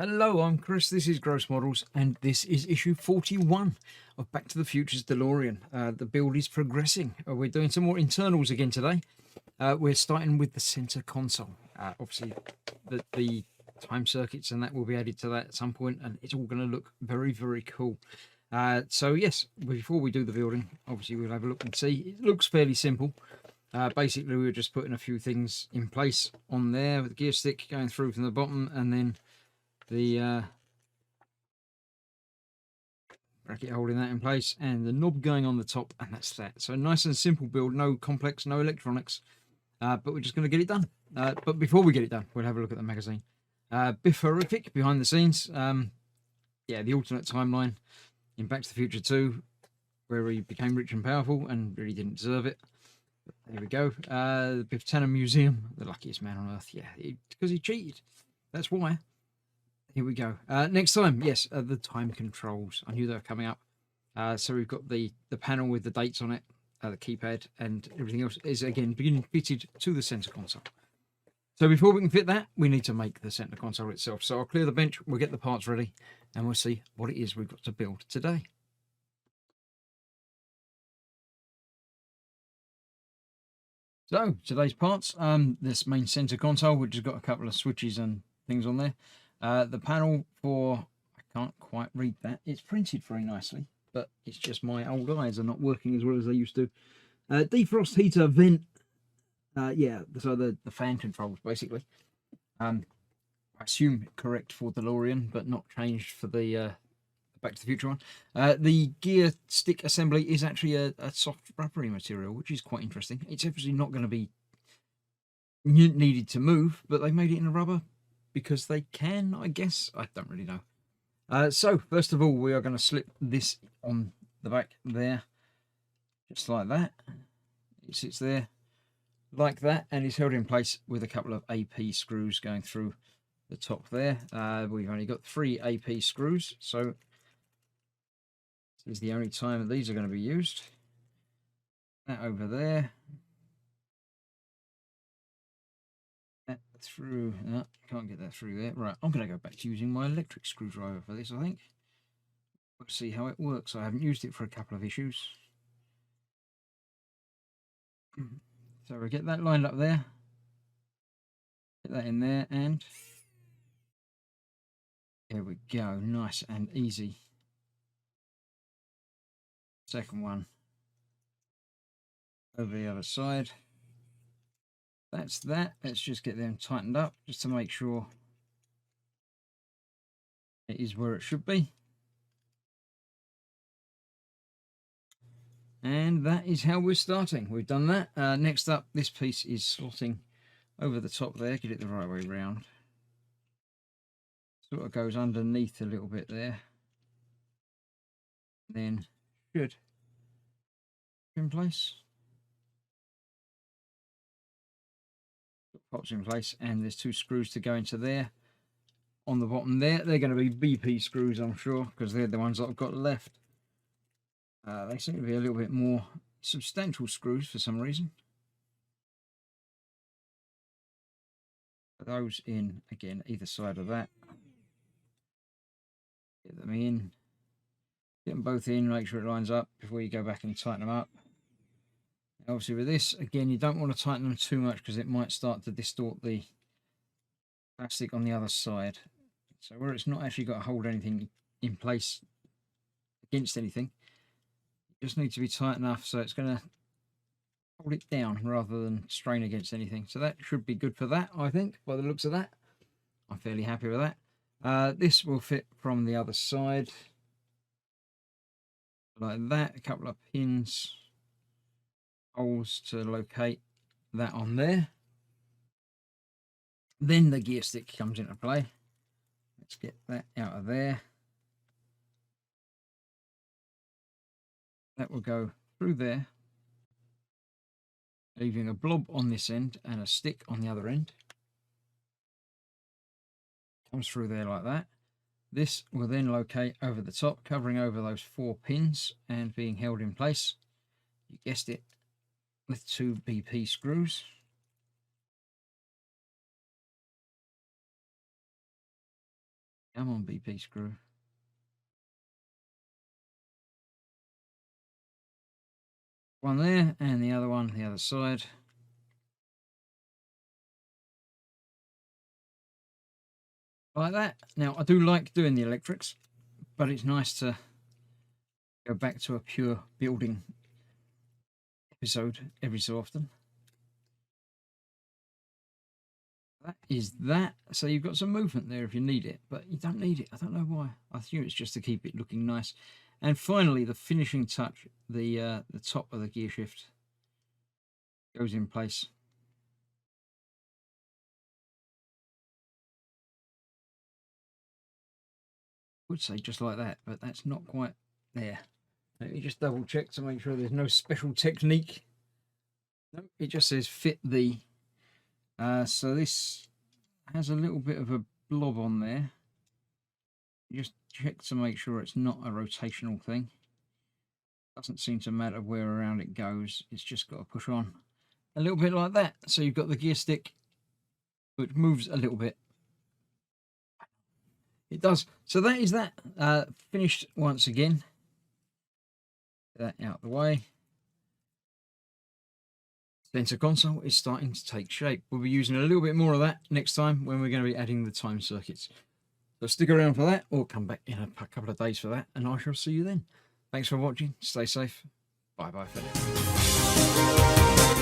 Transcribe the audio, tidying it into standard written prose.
Hello, I'm Chris. This is Gross Models, and this is issue 41 of Back to the Future's Delorean. The build is progressing. We're doing some more internals again today. We're starting with the center console. Obviously, the time circuits and that will be added to that at some point, and it's all going to look very, very cool. So yes, before we do the building, obviously we'll have a look and see. It looks fairly simple. Basically, we were just putting a few things in place on there with the gear stick going through from the bottom, and then the bracket holding that in place and the knob going on the top, and that's that. So nice and simple build, no complex, no electronics, but we're just going to get it done. But before we get it done, we'll have a look at the magazine. Bifferific behind the scenes. Yeah, the alternate timeline in Back to the Future 2 where he became rich and powerful and really didn't deserve it. But there we go. The Biff Tannen Museum, the luckiest man on earth. Yeah, because he cheated. That's why. Here we go. Next time, yes, the time controls. I knew they were coming up. So we've got the panel with the dates on it, the keypad, and everything else is again being fitted to the center console. So before we can fit that, we need to make the center console itself. So I'll clear the bench, we'll get the parts ready, and we'll see what it is we've got to build today. So today's parts, this main center console, which has got a couple of switches and things on there. The panel for, I can't quite read that. It's printed very nicely, but it's just my old eyes are not working as well as they used to. Defrost heater vent. Yeah, so the fan controls basically. I assume correct for DeLorean, but not changed for the Back to the Future one. The gear stick assembly is actually a soft rubbery material, which is quite interesting. It's obviously not going to be needed to move, but they made it in a rubber because they can, I guess. I don't really know. So first of all, we are going to slip this on the back there, just like that. It sits there like that, and it's held in place with a couple of AP screws going through the top there. We've only got 3 AP screws, so this is the only time that these are going to be used. That over there. That through. No, can't get that through there. Right, I'm going to go back to using my electric screwdriver for this, I think. Let's see how it works. I haven't used it for a couple of issues. So we get that lined up there. Get that in there, and there we go. Nice and easy. Second one over the other side. That's that. Let's just get them tightened up just to make sure it is where it should be. And that is how we're starting. We've done that. Next up, this piece is slotting over the top there. Get it the right way round. Sort of goes underneath a little bit there. Then should in place. Pops in place, and there's 2 screws to go into there. On the bottom there, they're going to be BP screws, I'm sure, because they're the ones that I've got left. They seem to be a little bit more substantial screws for some reason. Put those in again, either side of that. Get them in. Get them both in, make sure it lines up before you go back and tighten them up. Obviously with this, again, you don't want to tighten them too much because it might start to distort the plastic on the other side. So where it's not actually got to hold anything in place against anything, it just needs to be tight enough so it's going to hold it down rather than strain against anything. So that should be good for that, I think, by the looks of that. I'm fairly happy with that. This will fit from the other side like that. A couple of pins, holes to locate that on there. Then the gear stick comes into play. Let's get that out of there. That will go through there, leaving a blob on this end and a stick on the other end. Comes through there like that. This will then locate over the top, covering over those 4 pins and being held in place. You guessed it, with 2 BP screws. Come on, BP screw. One there, and the other one the other side. Like that. Now, I do like doing the electrics, but it's nice to go back to a pure building episode every so often. That is that. So you've got some movement there if you need it, but you don't need it. I don't know why. I assume it's just to keep it looking nice. And finally, the finishing touch, the top of the gear shift goes in place. I would say just like that, but that's not quite there. Let me just double check to make sure there's no special technique. No, it just says fit the. So this has a little bit of a blob on there. Just check to make sure it's not a rotational thing. Doesn't seem to matter where around it goes. It's just got to push on a little bit like that. So you've got the gear stick, which moves a little bit. It does. So that is that. Finished once again. Get that out the way. Center console is starting to take shape. We'll be using a little bit more of that next time when we're going to be adding the time circuits. So stick around for that, or come back in a couple of days for that, and I shall see you then. Thanks for watching. Stay safe. Bye bye for now.